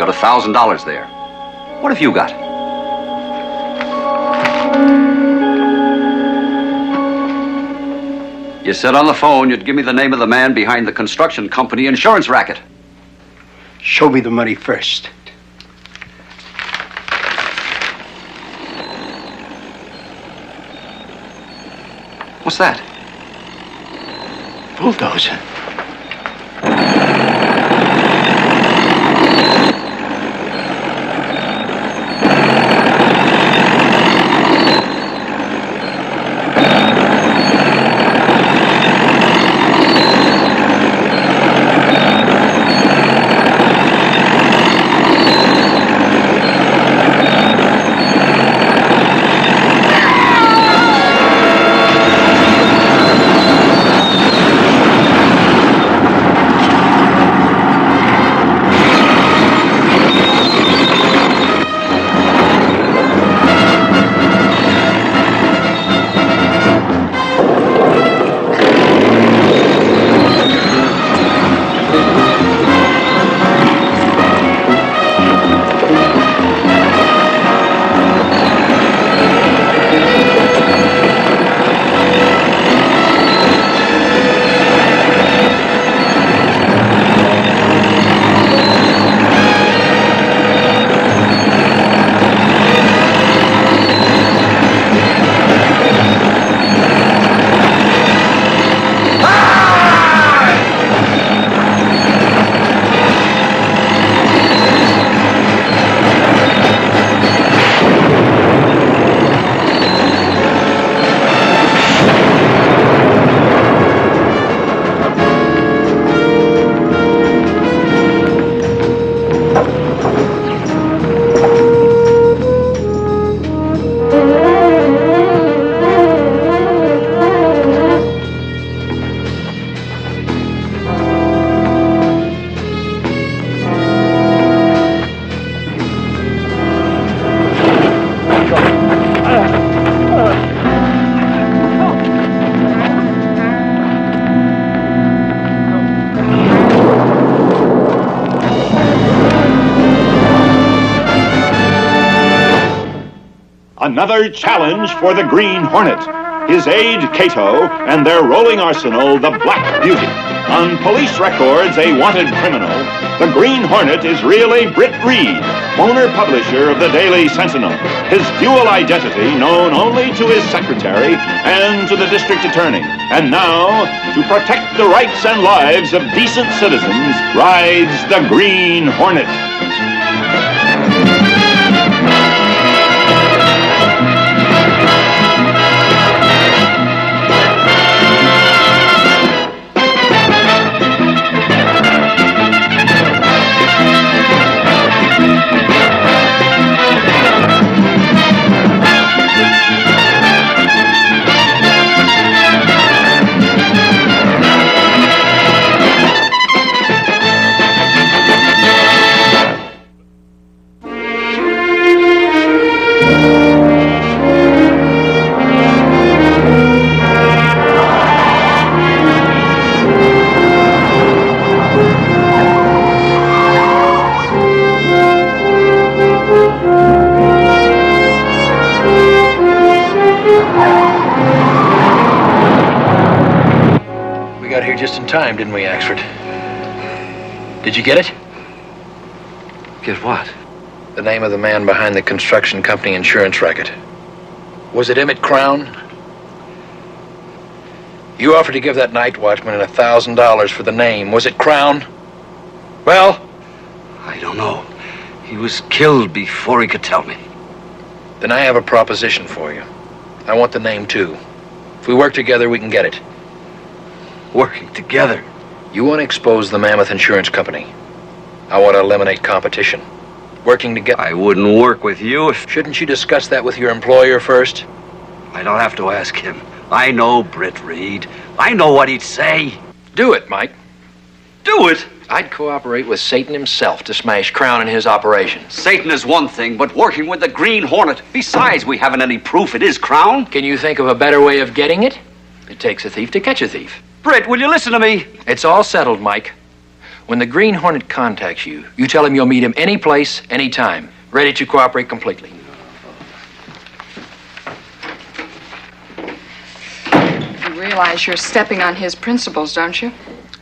got $1,000 there. What have you got? You said on the phone you'd give me the name of the man behind the construction company insurance racket. Show me the money first. What's that? Bulldozer. Another challenge for the Green Hornet, his aide Cato, and their rolling arsenal, the Black Beauty. On police records, a wanted criminal, the Green Hornet is really Britt Reed, owner publisher of the Daily Sentinel. His dual identity known only to his secretary and to the district attorney. And now, to protect the rights and lives of decent citizens, rides the Green Hornet. Just in time, didn't we, Axford? Did you get it? Get what? The name of the man behind the construction company insurance racket. Was it Emmett Crown? You offered to give that night watchman $1,000 for the name. Was it Crown? Well? I don't know. He was killed before he could tell me. Then I have a proposition for you. I want the name, too. If we work together, we can get it. Working together. You want to expose the Mammoth Insurance Company. I want to eliminate competition. Working together. I wouldn't work with you if... Shouldn't you discuss that with your employer first? I don't have to ask him. I know Britt Reed. I know what he'd say. Do it, Mike. Do it? I'd cooperate with Satan himself to smash Crown and his operation. Satan is one thing, but working with the Green Hornet. Besides, we haven't any proof it is Crown. Can you think of a better way of getting it? It takes a thief to catch a thief. Britt, will you listen to me? It's all settled, Mike. When the Green Hornet contacts you, you tell him you'll meet him any place, any time, ready to cooperate completely. You realize you're stepping on his principles, don't you?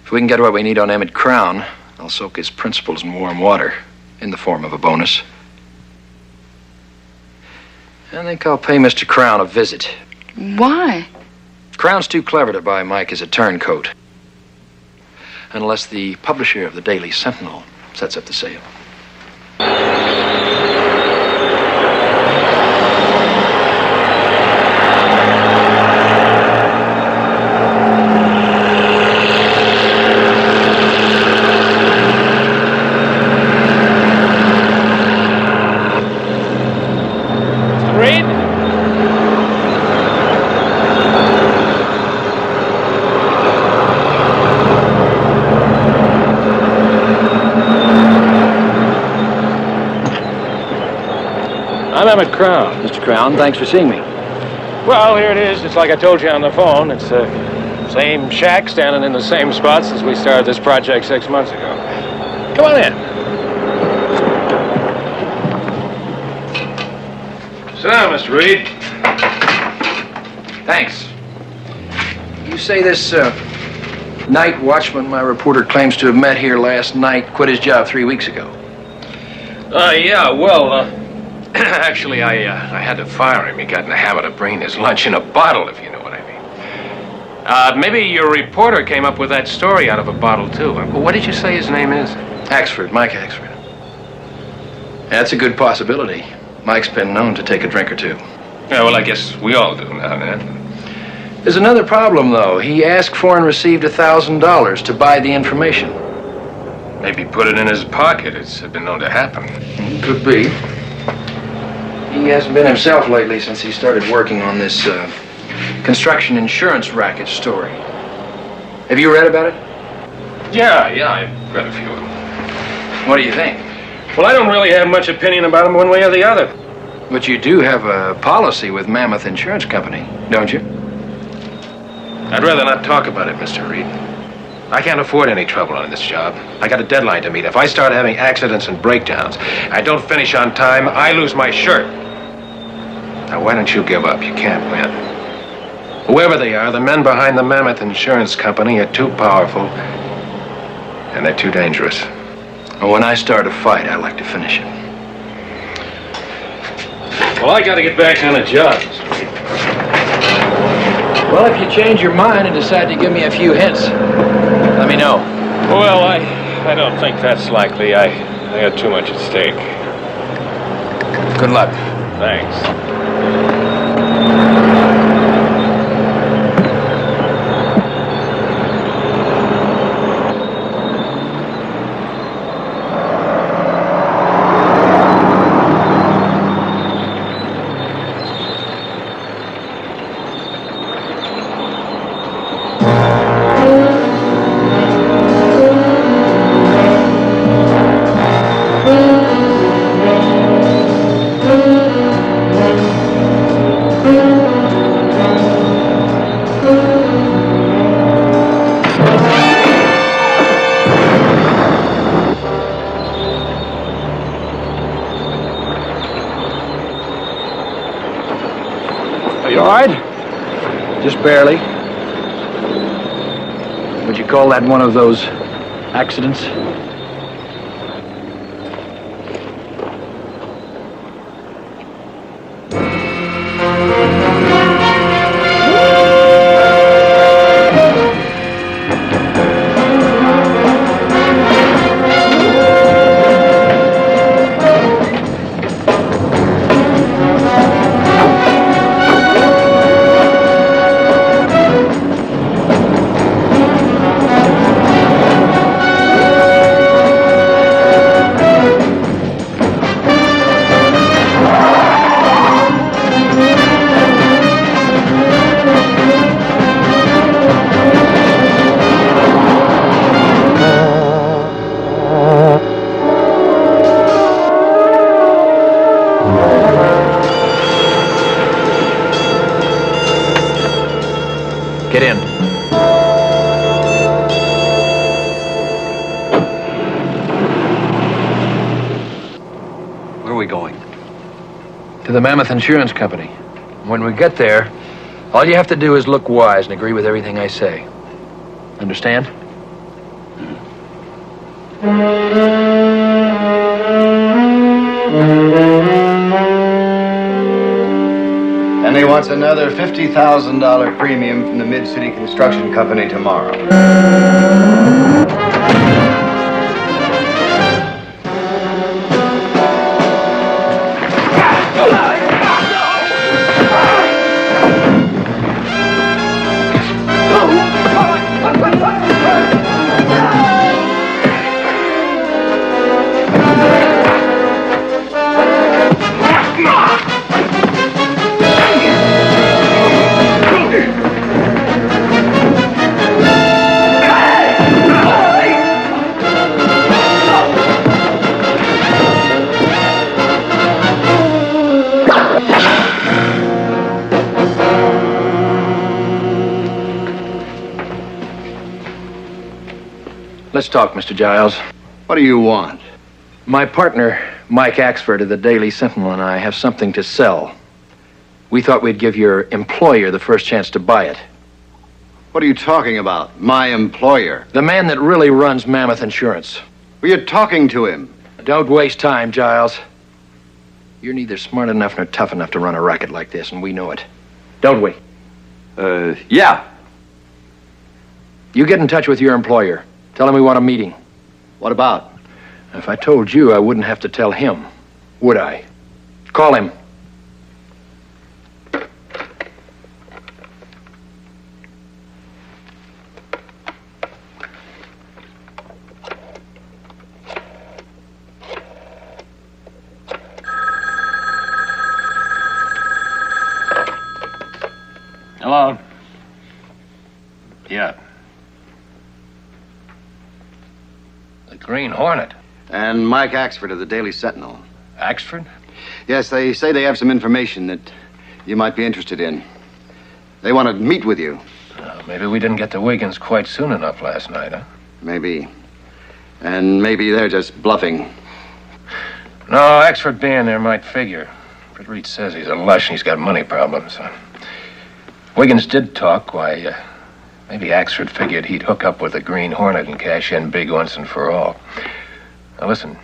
If we can get what we need on Emmett Crown, I'll soak his principles in warm water, in the form of a bonus. I think I'll pay Mr. Crown a visit. Why? Crown's too clever to buy Mike as a turncoat. Unless the publisher of the Daily Sentinel sets up the sale. I'm Emmett Crown. Mr. Crown, thanks for seeing me. Well, here it is. It's like I told you on the phone. It's the same shack standing in the same spot since we started this project 6 months ago. Come on in. Sit down, Mr. Reed. Thanks. You say this night watchman my reporter claims to have met here last night quit his job 3 weeks ago? Yeah, well, actually, I had to fire him. He got in the habit of bringing his lunch in a bottle, if you know what I mean. Maybe your reporter came up with that story out of a bottle, too. What did you say his name is? Axford, Mike Axford. That's a good possibility. Mike's been known to take a drink or two. Yeah, well, I guess we all do now and then. There's another problem, though. He asked for and received $1,000 to buy the information. Maybe put it in his pocket. It's been known to happen. Could be. He hasn't been himself lately since he started working on this construction insurance racket story. Have you read about it? Yeah, I've read a few of them. What do you think? Well, I don't really have much opinion about them one way or the other. But you do have a policy with Mammoth Insurance Company, don't you? I'd rather not talk about it, Mr. Reed. I can't afford any trouble on this job. I got a deadline to meet. If I start having accidents and breakdowns, I don't finish on time, I lose my shirt. Now, why don't you give up? You can't win. Whoever they are, the men behind the Mammoth Insurance Company are too powerful, and they're too dangerous. Well, when I start a fight, I like to finish it. Well, I gotta get back on the job, Mr. Reed. Well, if you change your mind and decide to give me a few hints, let me know. Well, I don't think that's likely. I got too much at stake. Good luck. Thanks. You all right? Just barely. Would you call that one of those accidents? we going? To the Mammoth Insurance Company. When we get there, all you have to do is look wise and agree with everything I say. Understand? And he wants another $50,000 premium from the Mid-City Construction Company tomorrow. Let's talk, Mr. Giles. What do you want? My partner, Mike Axford of the Daily Sentinel, and I have something to sell. We thought we'd give your employer the first chance to buy it. What are you talking about? My employer? The man that really runs Mammoth Insurance. Well, you're talking to him. Don't waste time, Giles. You're neither smart enough nor tough enough to run a racket like this, and we know it. Don't we? Yeah. You get in touch with your employer. Tell him we want a meeting. What about? If I told you, I wouldn't have to tell him, would I? Call him. Hello? Yeah. The Green Hornet. And Mike Axford of the Daily Sentinel. Axford? Yes, they say they have some information that you might be interested in. They want to meet with you. Maybe we didn't get to Wiggins quite soon enough last night, huh? Maybe. And maybe they're just bluffing. No, Axford being there might figure. Britt Reed says he's a lush and he's got money problems. Wiggins did talk. Why, maybe Axford figured he'd hook up with the Green Hornet and cash in big once and for all. Now, listen.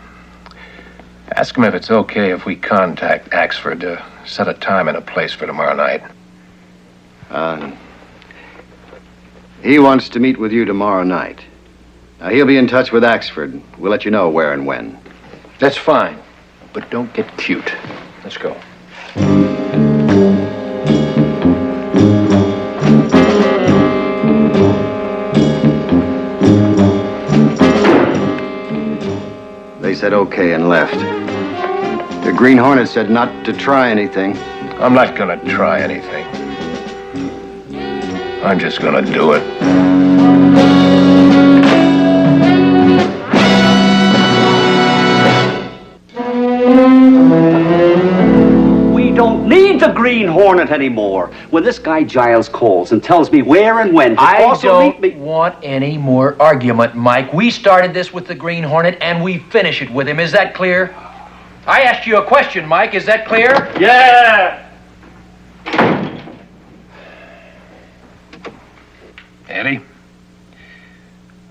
Ask him if it's okay if we contact Axford to set a time and a place for tomorrow night. He wants to meet with you tomorrow night. Now, he'll be in touch with Axford. We'll let you know where and when. That's fine, but don't get cute. Let's go. They said okay and left. The Green Hornet said not to try anything. I'm not gonna try anything. I'm just gonna do it. We don't need the Green Hornet anymore. When this guy Giles calls and tells me where and when to also meet me... want any more argument, Mike. We started this with the Green Hornet, and we finish it with him. Is that clear? I asked you a question, Mike. Is that clear? Yeah! Eddie,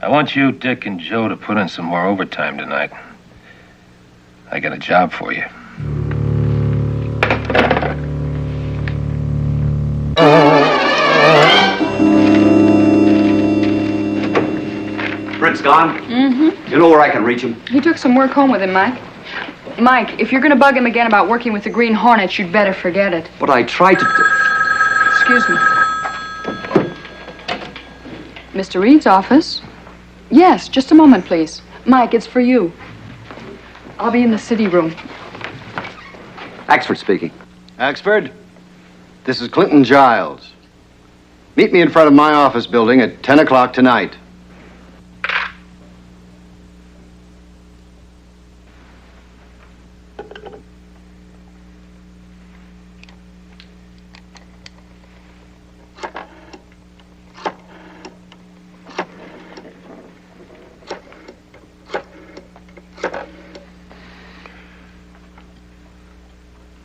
I want you, Dick, and Joe to put in some more overtime tonight. I got a job for you. Britt's gone? Mm-hmm. You know where I can reach him? He took some work home with him, Mike. Mike, if you're going to bug him again about working with the Green Hornet, you'd better forget it. But I tried to... Excuse me. Mr. Reed's office? Yes, just a moment, please. Mike, it's for you. I'll be in the city room. Axford speaking. Axford, this is Clinton Giles. Meet me in front of my office building at 10 o'clock tonight.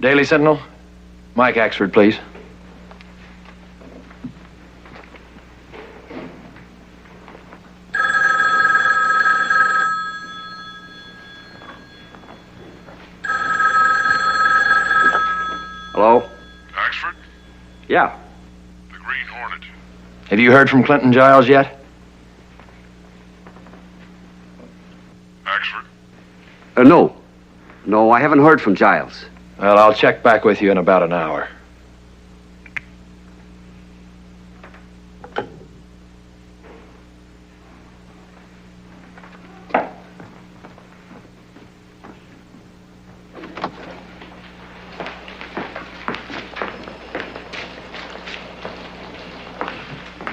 Daily Sentinel? Mike Axford, please. Hello? Axford? Yeah. The Green Hornet. Have you heard from Clinton Giles yet? Axford? No. No, I haven't heard from Giles. Well, I'll check back with you in about an hour.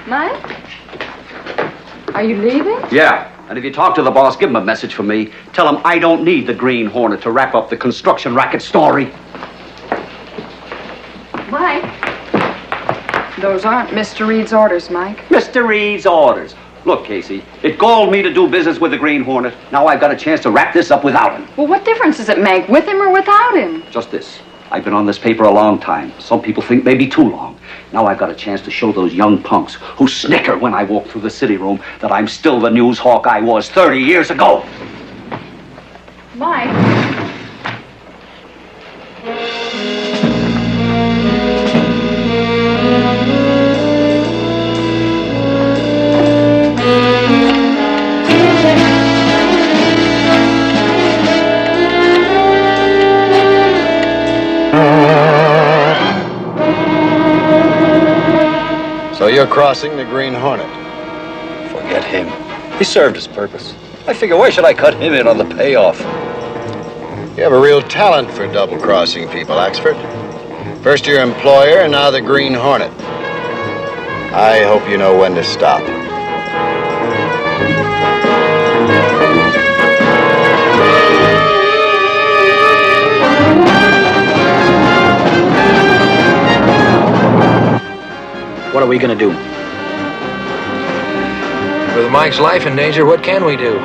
Mike? Are you leaving? Yeah. And if you talk to the boss, give him a message from me. Tell him I don't need the Green Hornet to wrap up the construction racket story. Mike? Those aren't Mr. Reed's orders, Mike. Mr. Reed's orders. Look, Casey, it galled me to do business with the Green Hornet. Now I've got a chance to wrap this up without him. Well, what difference does it make, with him or without him? Just this. I've been on this paper a long time. Some people think maybe too long. Now I've got a chance to show those young punks who snicker when I walk through the city room that I'm still the news hawk I was 30 years ago. Mike? So you're crossing the Green Hornet. Forget him. He served his purpose. I figure, why should I cut him in on the payoff? You have a real talent for double-crossing people, Axford. First your employer, and now the Green Hornet. I hope you know when to stop. What are we gonna do? With Mike's life in danger, what can we do?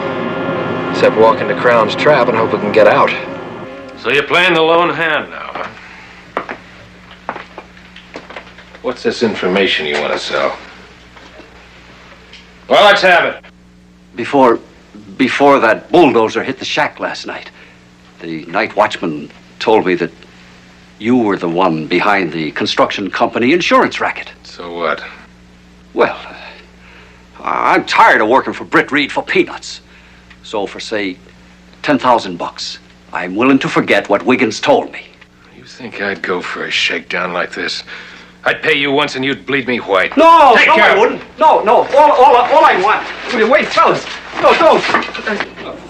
Except walk into Crown's trap and hope we can get out. So you're playing the lone hand now, huh? What's this information you want to sell? Well, let's have it. Before that bulldozer hit the shack last night, the night watchman told me that you were the one behind the construction company insurance racket. So what? Well, I'm tired of working for Britt Reed for peanuts. So for, say, $10,000, I'm willing to forget what Wiggins told me. You think I'd go for a shakedown like this? I'd pay you once and you'd bleed me white. No, Take no, care. I wouldn't. No. All I want. Wait, fellas. No, don't.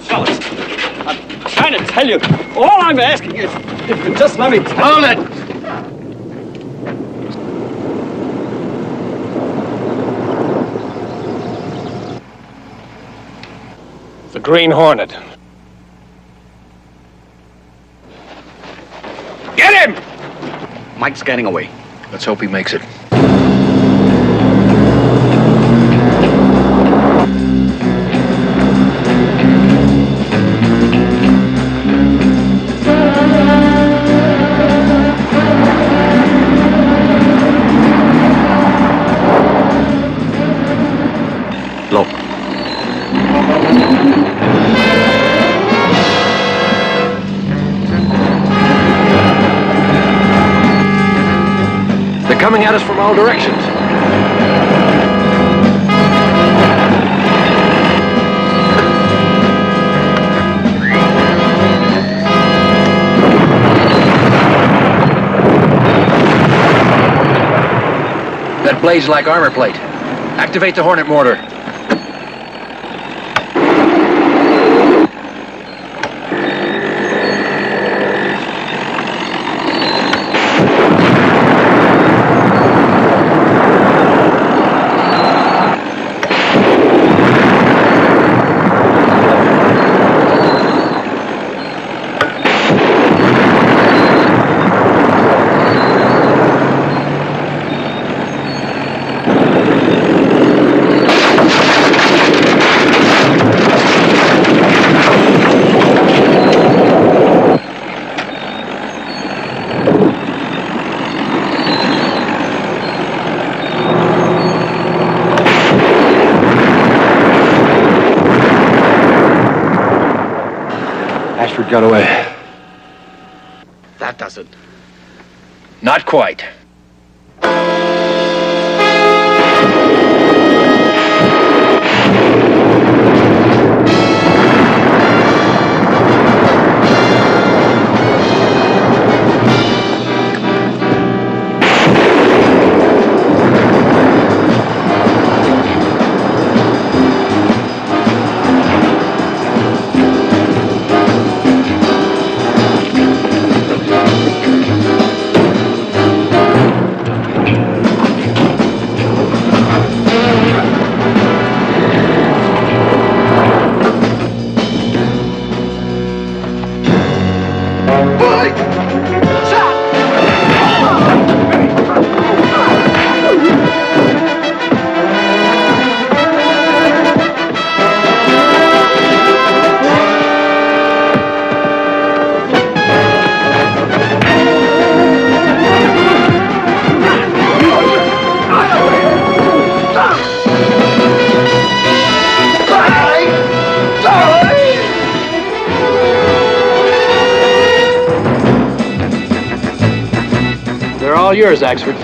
Fellas, I'm trying to tell you. All I'm asking is if you just let me tell you. Hold it! The Green Hornet. Get him! Mike's getting away. Let's hope he makes it. Look. They're coming at us from all directions. That blades like armor plate. Activate the Hornet mortar. Ashford got away. That does it. Not quite. They're all yours, Axford.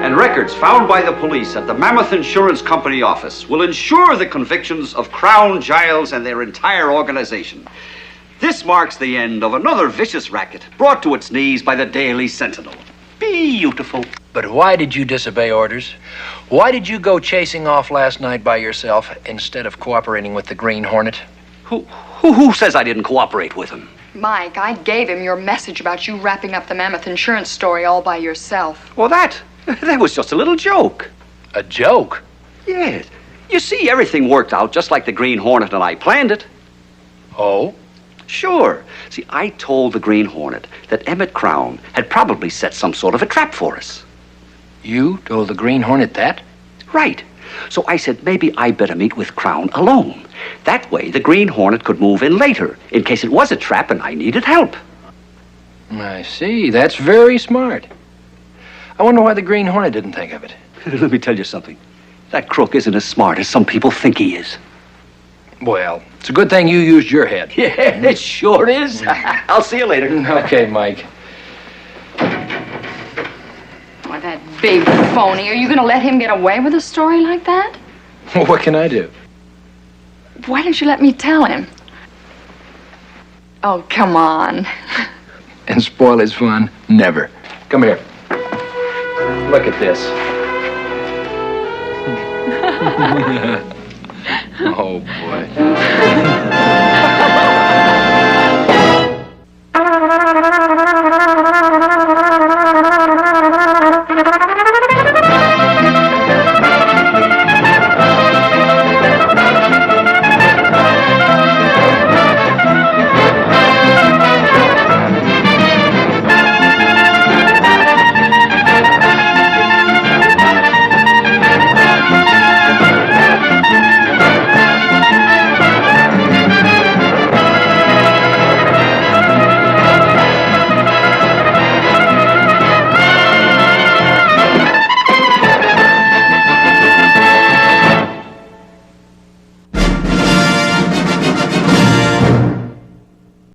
And records found by the police at the Mammoth Insurance Company office will ensure the convictions of Crown, Giles, and their entire organization. This marks the end of another vicious racket brought to its knees by the Daily Sentinel. Beautiful. But why did you disobey orders? Why did you go chasing off last night by yourself instead of cooperating with the Green Hornet? Who says I didn't cooperate with him? Mike, I gave him your message about you wrapping up the Mammoth Insurance story all by yourself. Well, that was just a little joke. A joke? Yes. You see, everything worked out just like the Green Hornet and I planned it. Oh? Sure. See, I told the Green Hornet that Emmett Crown had probably set some sort of a trap for us. You told the Green Hornet that? Right. So I said maybe I better meet with Crown alone. That way the Green Hornet could move in later, in case it was a trap and I needed help. I see. That's very smart. I wonder why the Green Hornet didn't think of it. Let me tell you something. That crook isn't as smart as some people think he is. Well, it's a good thing you used your head. Yeah, it sure is. I'll see you later. Okay, Mike. Oh, that big phony. Are you going to let him get away with a story like that? What can I do? Why didn't you let me tell him? Oh, come on. And spoil his fun? Never. Come here. Look at this. Oh, boy.